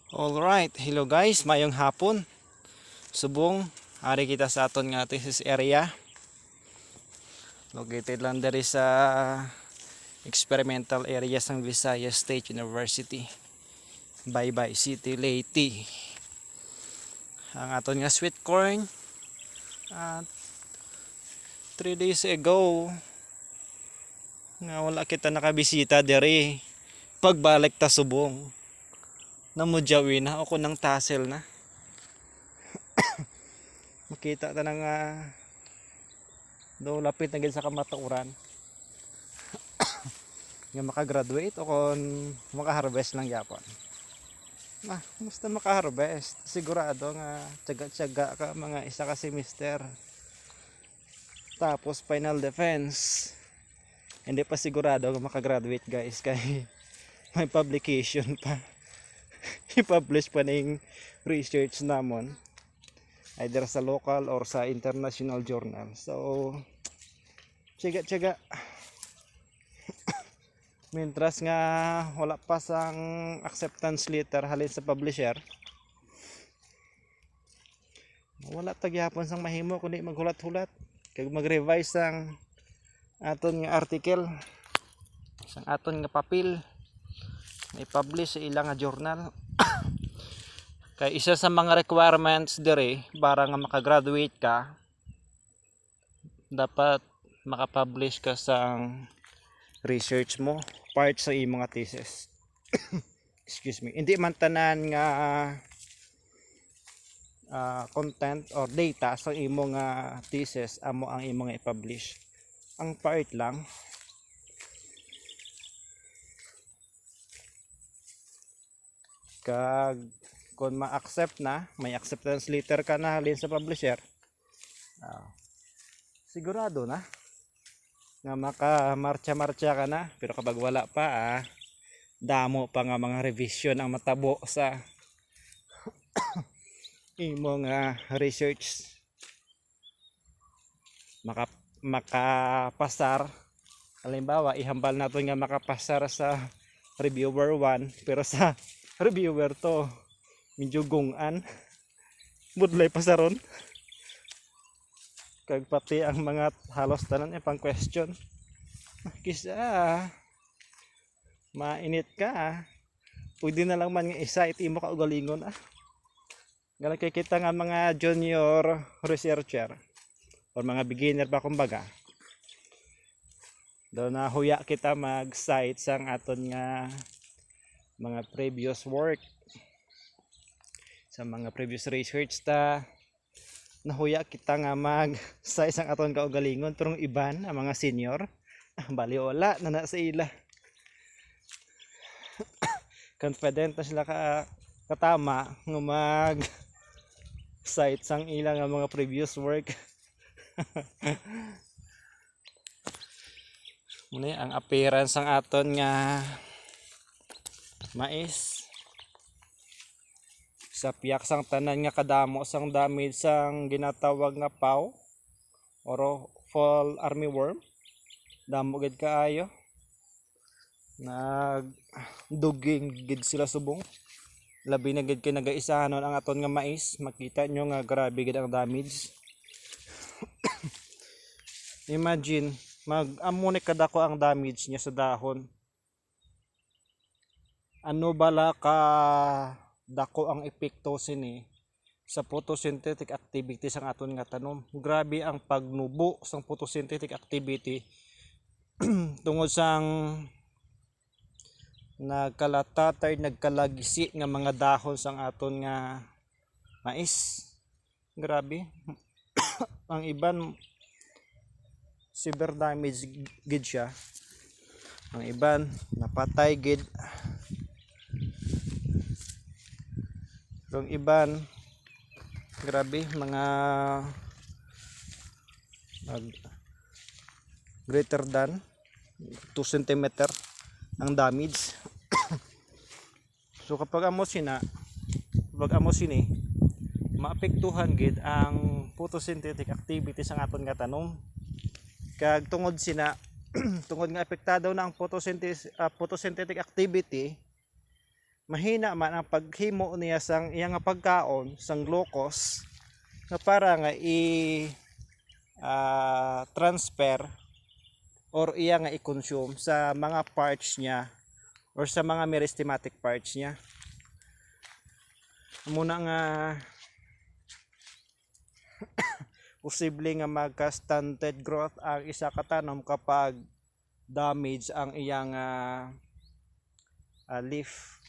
Alright, hello guys, mayong hapon. Subong, hari kita sa aton nga thesis area. Located lang diri sa experimental area ng Visayas State University. Baybay City, Leyte. Ang aton nga sweet corn. At 3 days ago, nga wala kita nakabisita diri. Pagbalik ta subong. Namudyawi na ako ng tassel na. Makita ta nga do lapit na gid sa kamatuoran nga makagraduate o kon makaharvest lang yapon. Basta makaharvest, sigurado nga tiyaga-tiyaga ka mga isa ka semester. Tapos final defense. Hindi pa sigurado nga makagraduate guys kay may publication pa. I-publish pa ning research namon either sa local or sa international journal. So tiyaga-tiyaga. Mientras nga wala pa sang acceptance letter halin sa publisher, wala tagyapon sang mahimo kundi maghulat-hulat kag mag-revise sang aton nga article sang aton nga papel na i-publish sa ilang nga journal. Kay isa sa mga requirements dire para nga makagraduate ka, dapat makapublish ka sang research mo part sa imong nga thesis. Excuse me, hindi man tanan nga content or data sa imong nga thesis amo ang imong i-publish. Ang part lang kag kung ma-accept na, may acceptance letter ka na halin sa publisher, sigurado na nga maka-marcha-marcha ka na. Pero kapag wala pa, damo pa nga mga revision ang matabo sa imong research. Makapasar, halimbawa ihambal nato nga makapasar sa reviewer 1 pero sa reviewer to medyo gungan, budlay pasaron kag pati ang mga halos tanan pang question. Kisa mainit ka, pwede na lang man nga i-cite imo ka ugalingon Galay kay kita nga mga junior researcher or mga beginner pa kumbaga, do na huya kita mag-cite sang aton nga mga previous work sa mga previous research ta. Nahuya kita nga mag-cite sang aton kaugalingon pero iban ang mga senior bali wala na sa ila. Confident na sila katama nga mag cite sang ilang nga mga previous work. Muna ang appearance sang aton nga mais sa piyak sang tanan nga kadamo sang damage sang ginatawag nga PAW or fall armyworm. Damo gid kaayo, nagduging gid sila subong. Labi na gid kay nagaisahanon ang aton nga mais. Makita nyo nga grabe gid ang damage. Imagine mag-amo ni kadako ang damage niya sa dahon. Ano bala ka dako ang epekto sini sa photosynthetic activity sang aton nga tanom. Grabe ang pagnubo sang photosynthetic activity tungod sang nagkalatatay nagkalagisi nga mga dahon sang aton nga mais. Grabe. Ang iban severe damage gid siya, ang iban napatay gid, ang iban grabe mga greater than 2 cm ang damage. So kapag amo sini maapektuhan gid ang photosynthetic activity sang aton nga tanom. Kag tungod sina tungod nga apektado na ang photosynthetic activity, mahina man ang paghimo niya sang iyang nga pagkaon sang glucose nga para nga transfer or iya nga i-consume sa mga parts niya or sa mga meristematic parts niya. Muna nga posible nga magka-stunted growth ang isa ka tanom kapag damage ang iyang leaf.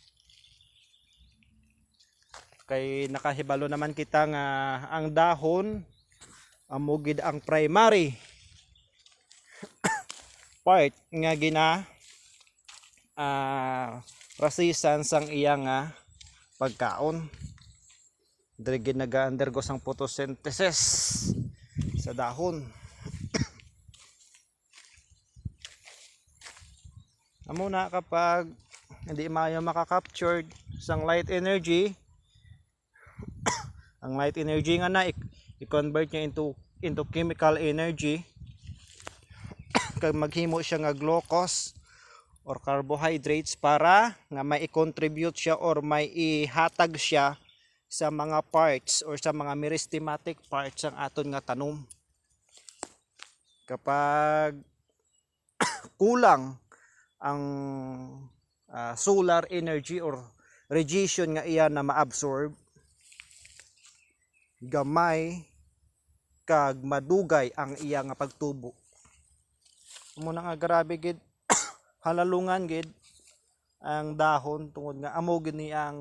Kay nakahibalo naman kita nga ang dahon amugid ang primary part nga rasisan sang iyang pagkaon. Diri gid naga-undergo sang photosynthesis sa dahon. Amo na kapag hindi maayo maka-captured sang light energy, ang light energy nga na i-convert niya into chemical energy kag maghimo siya nga glucose or carbohydrates para nga may i-contribute siya or may ihatag siya sa mga parts or sa mga meristematic parts ang aton nga tanom. Kapag kulang ang solar energy or radiation nga iya na maabsorb, gamay kag madugay ang iya nga pagtubo. Muna nga grabe gid halalungan gid ang dahon tungod nga amo gid ni ang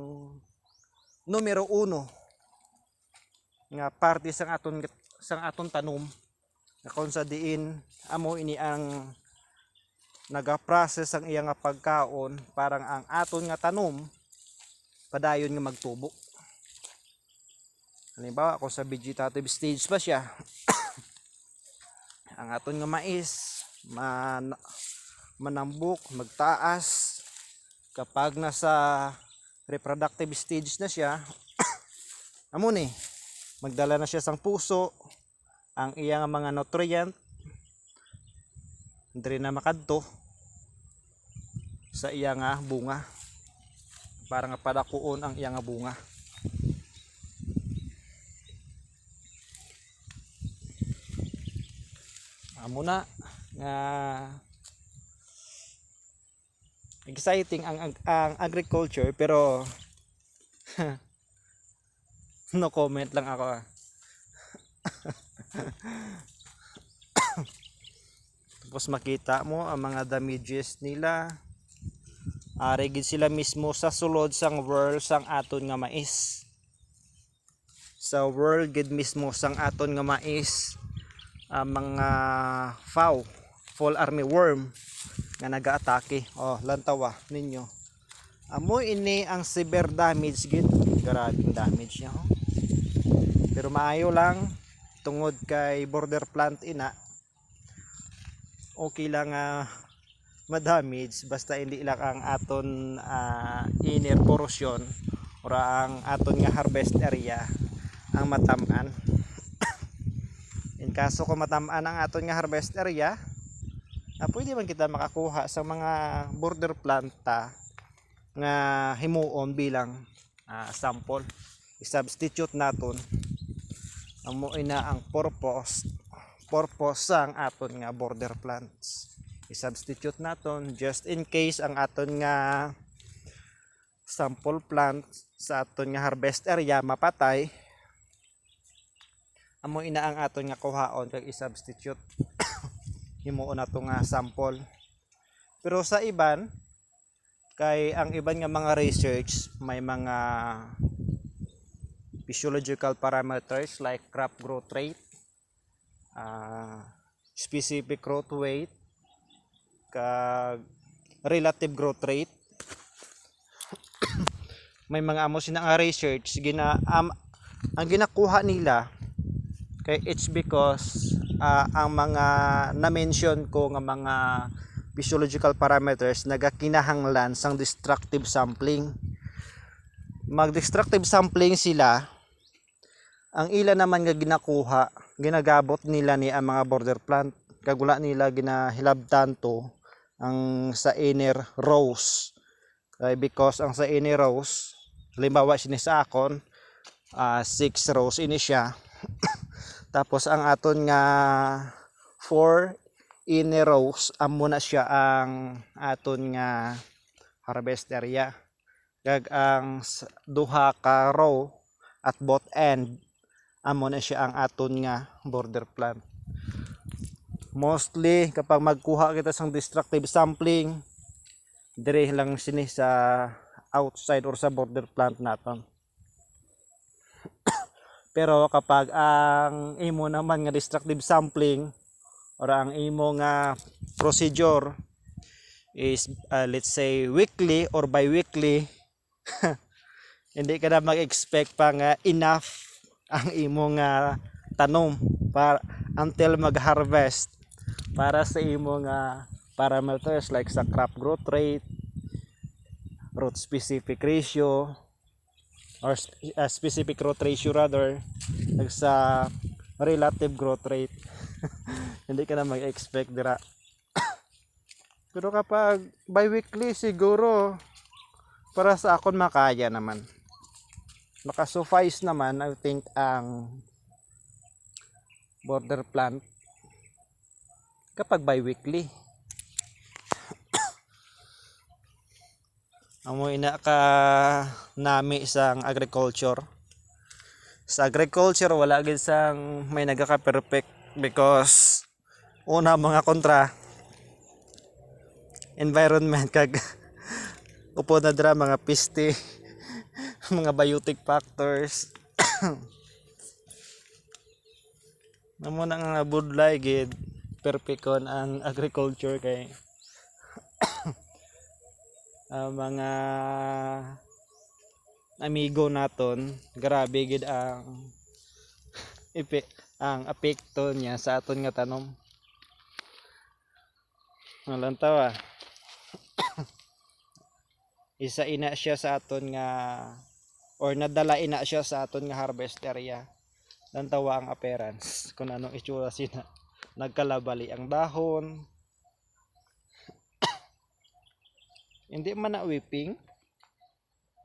numero 1 nga parte sang aton tanom nga kung sa diin amo ini ang naga-process ang iya nga pagkaon parang ang aton nga tanom padayon nga magtubo. Halimbawa kung sa vegetative stage pa siya ang aton nga mais manambok, magtaas. Kapag nasa reproductive stage na siya amo ni magdala na siya sang puso, ang iyang mga nutrient diri na makadto sa iyang bunga para nga padakuon ang iyang bunga. Amo na nga exciting ang agriculture pero no comment lang ako. Tapos makita mo ang mga damages nila. Ari gid sila mismo sa sulod sang world sang aton nga mais. Sa world gid mismo sang aton nga mais ang mga fall armyworm nga nagaatake. Oh, lantawa ninyo. Amo ini ang severe damage gid. Grabing damage niya. Pero maayo lang tungod kay border plant ina. Okay lang madamage basta hindi lang ang aton inner portion or ang aton nga harvest area ang matamaan. In kaso kung matamaan ang aton nga harvest area, pwede man kita makakuha sa mga border planta nga himuon bilang sample. I-substitute naton amo ina ang purpose sang aton nga border plants. I-substitute naton just in case ang aton nga sample plant sa aton nga harvest area mapatay, amo ina ang aton nga kuhaon kag i-substitute himuon nato nga sample. Pero sa iban kay ang iban nga mga research may mga physiological parameters like crop growth rate, specific growth rate, kag relative growth rate. May mga amo sinang research ang ginakuha nila kay it's because ang mga na-mention ko nga mga physiological parameters nagakinahanglan sang destructive sampling. Mag-destructive sampling sila. Ang ila naman nga ginakuha, ginagabot nila ni ang mga border plant. Kagula nila ginahilabtan to ang sa inner rows. Because ang sa ini rows, halimbawa sini sa akon 6 rows ini siya. Tapos ang aton nga 4 ini rows amo na siya ang aton nga harvest area. Kag ang duha ka row at both end amo na siya ang aton nga border plant. Mostly kapag magkuha kita sang destructive sampling, dire lang sini sa outside or sa border plant naton. Pero kapag ang imo naman nga destructive sampling or ang imo nga procedure is let's say weekly or bi-weekly, hindi ka na mag-expect pa nga enough ang imo nga tanom para until mag-harvest para sa imo nga parameters like sa crop growth rate, root specific ratio, or specific growth ratio rather, sa relative growth rate. Hindi ka na mag-expect dira. Pero kapag bi-weekly siguro para sa akon makaya naman. Makasuffice naman I think ang border plant kapag bi-weekly. Amo ina ka nami sang agriculture. Sa agriculture wala gid sang may nagaka-perfect because una mga kontra environment kag upo na dira mga piste mga biotic factors. Namo na nga budlay gid perfect kon ang agriculture kay mga amigo naton grabe gid ang apekto niya sa aton nga tanom. Nalantaw isa ina siya sa aton nga or nadala ina siya sa aton nga harvest area. Lantawa ang appearance kung anong itsura sina, nagkalabali ang dahon, hindi man na whipping,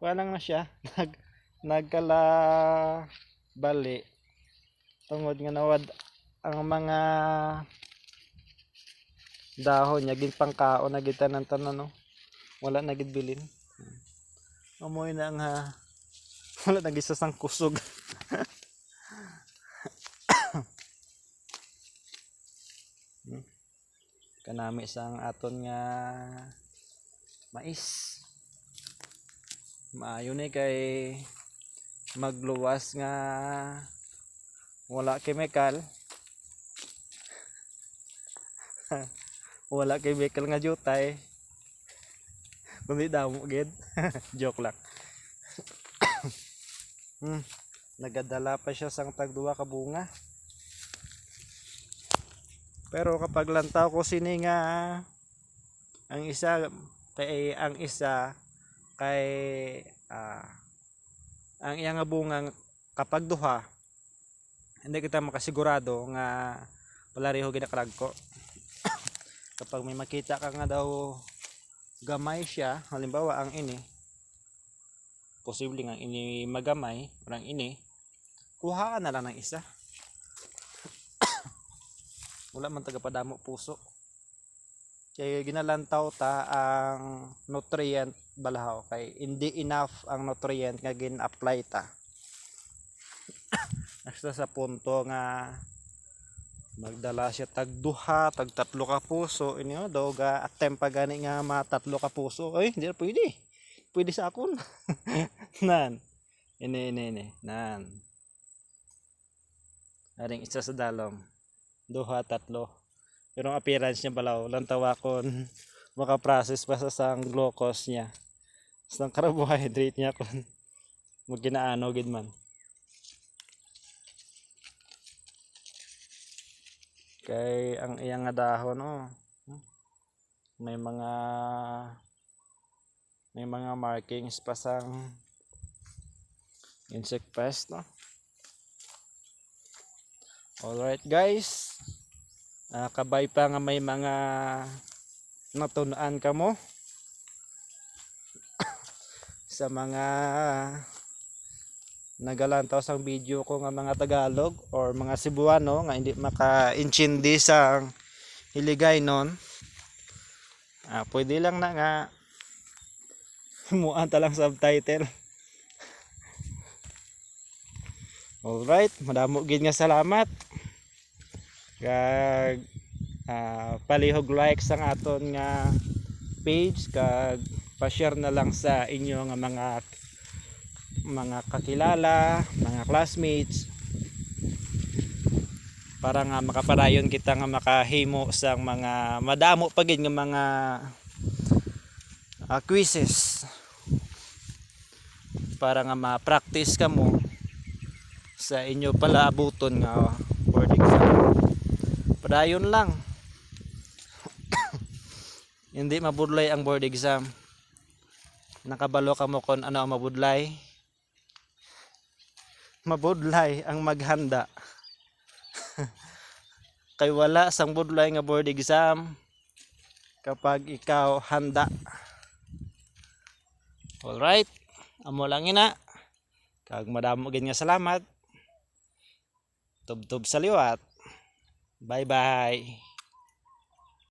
wala na siya nagkalabali tungod nga nawad ang mga dahon niya gin pangkaon na gid tanan no, wala na gid bilin. Amoy na nga wala na gid sang kusog. Kanami sang aton nga mais. Maayo ni kay magluwas nga wala chemical. Wala chemical nga jutay. Kundi damo gid. Joke lang. Nagadala pa siya sang tagduwa ka bunga. Pero kapag lantaw ko sini nga ang isa kay ang iyang nga bunga kapag duha hindi kita makasigurado nga wala riho ginakaragko. Kapag may makita ka nga daw gamay siya, halimbawa ang ini posible nga ini magamay orang ini, kuha ka na lang ng isa. Wala man taga padamo puso. Kaya ginalantaw ta ang nutrient balahaw kay hindi enough ang nutrient nga gin-apply ta. Nasta sa punto nga magdala siya tag duha, tag tatlo ka puso, inyo daw ga attempt pa gani nga matatlo ka puso. Ay, hindi na pwede. Pwede sa akon. Nan. Ini nan. Aring isa sa dalom. Duha, tatlo. Pero ang appearance niya balaw, lantawa kon makaprocess pa sa sang glucose niya. Sang carbohydrate niya kon maginaano gid man. Kay ang iyang nga dahon may mga markings pa sang insect pest no. Alright guys, kabay pa nga may mga natunan ka mo. sa mga nagalantaw sang video ko nga mga Tagalog or mga Cebuano nga hindi maka-intindi sang hiligay nun. Pwede lang na nga himuan ta lang subtitle. Alright, madamo gid nga salamat. Kag palihog like sang aton nga page, kag pa-share na lang sa inyo nga mga kakilala, mga classmates, para nga makapadayon kita nga makahimo sang mga madamo pa gid nga mga quizzes, para nga ma-practice kamo sa inyo pala abuton nga board exam. Padayon lang. Hindi mabudlay ang board exam. Nakabalo ka mo kung ano ang mabudlay? Mabudlay ang maghanda. Kay wala sang budlay nga board exam kapag ikaw handa. Alright, amo lang ina. Kag madamo gid nga salamat. Tubtob sa liwat. Bye bye.